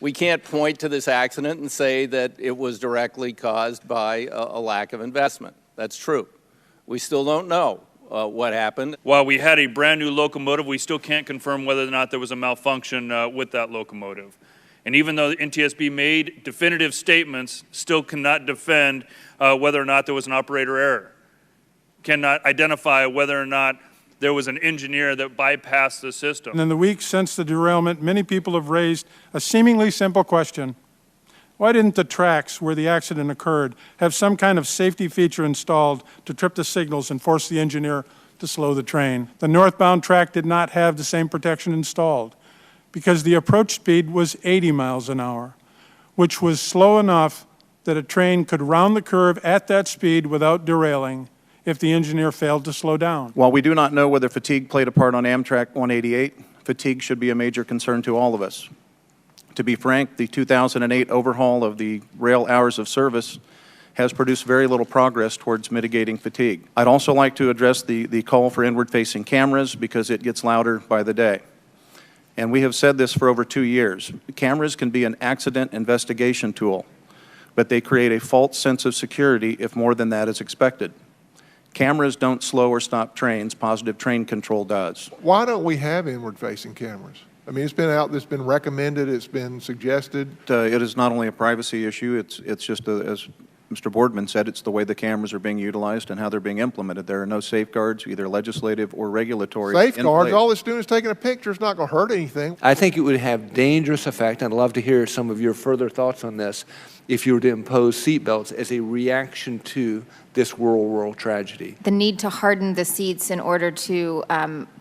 We can't point to this accident and say that it was directly caused by a lack of investment. That's true. We still don't know what happened. While we had a brand new locomotive, we still can't confirm whether or not there was a malfunction with that locomotive. And even though the NTSB made definitive statements, still cannot defend whether or not there was an operator error. Cannot identify whether or not there was an engineer that bypassed the system. And in the weeks since the derailment, many people have raised a seemingly simple question. Why didn't the tracks where the accident occurred have some kind of safety feature installed to trip the signals and force the engineer to slow the train? The northbound track did not have the same protection installed because the approach speed was 80 miles an hour, which was slow enough that a train could round the curve at that speed without derailing if the engineer failed to slow down. While we do not know whether fatigue played a part on Amtrak 188, fatigue should be a major concern to all of us. To be frank, the 2008 overhaul of the rail hours of service has produced very little progress towards mitigating fatigue. I'd also like to address the call for inward-facing cameras because it gets louder by the day. And we have said this for over 2 years. Cameras can be an accident investigation tool, but they create a false sense of security if more than that is expected. Cameras don't slow or stop trains. Positive train control does. Why don't we have inward-facing cameras? I mean, it's been out, it's been recommended, it's been suggested. It is not only a privacy issue, it's just, as Mr. Boardman said, it's the way the cameras are being utilized and how they're being implemented. There are no safeguards, either legislative or regulatory. Safeguards? All it's doing is taking a picture. It's not going to hurt anything. I think it would have dangerous effect. I'd love to hear some of your further thoughts on this if you were to impose seatbelts as a reaction to this world tragedy. The need to harden the seats in order to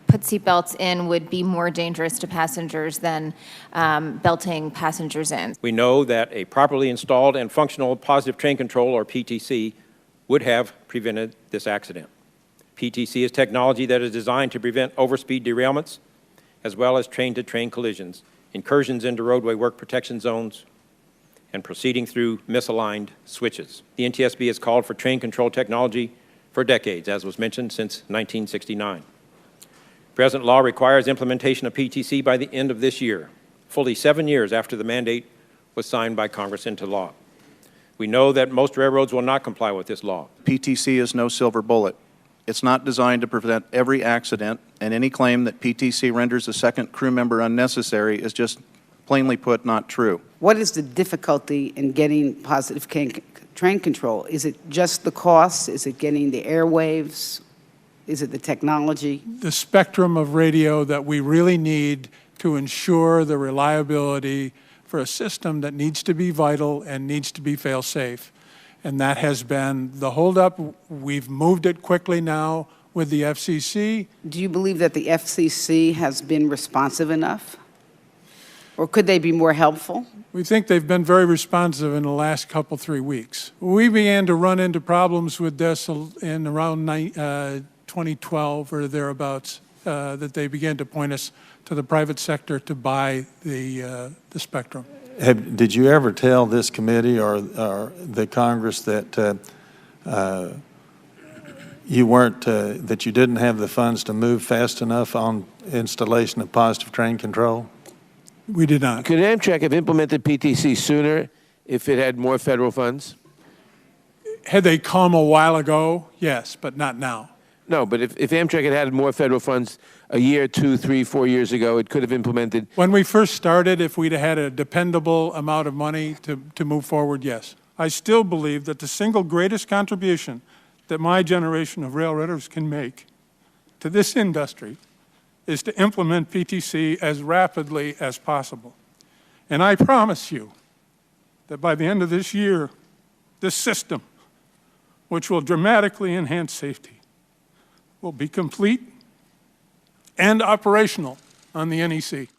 put seatbelts in would be more dangerous to passengers than belting passengers in. We know that a properly installed and functional positive train control, or PTC, would have prevented this accident. PTC is technology that is designed to prevent overspeed derailments, as well as train-to-train collisions, incursions into roadway work protection zones, and proceeding through misaligned switches. The NTSB has called for train control technology for decades, as was mentioned, since 1969. Present law requires implementation of PTC by the end of this year, fully 7 years after the mandate was signed by Congress into law. We know that most railroads will not comply with this law. PTC is no silver bullet. It's not designed to prevent every accident, and any claim that PTC renders a second crew member unnecessary is just plainly put not true. What is the difficulty in getting positive train control? Is it just the cost? Is it getting the airwaves? Is it the technology? The spectrum of radio that we really need to ensure the reliability for a system that needs to be vital and needs to be fail-safe. And that has been the holdup. We've moved it quickly now with the FCC. Do you believe that the FCC has been responsive enough? Or could they be more helpful? We think they've been very responsive in the last 3 weeks. We began to run into problems with this in around 2012 or thereabouts, that they began to point us to the private sector to buy the spectrum. Did you ever tell this committee or the Congress that you weren't, that you didn't have the funds to move fast enough on installation of positive train control? We did not. Could Amtrak have implemented PTC sooner if it had more federal funds? Had they come a while ago, yes, but not now. No, but if Amtrak had more federal funds a year, 2, 3, 4 years ago, it could have implemented. When we first started, if we'd had a dependable amount of money to move forward, yes. I still believe that the single greatest contribution that my generation of railroaders can make to this industry is to implement PTC as rapidly as possible. And I promise you that by the end of this year, this system, which will dramatically enhance safety, will be complete and operational on the NEC.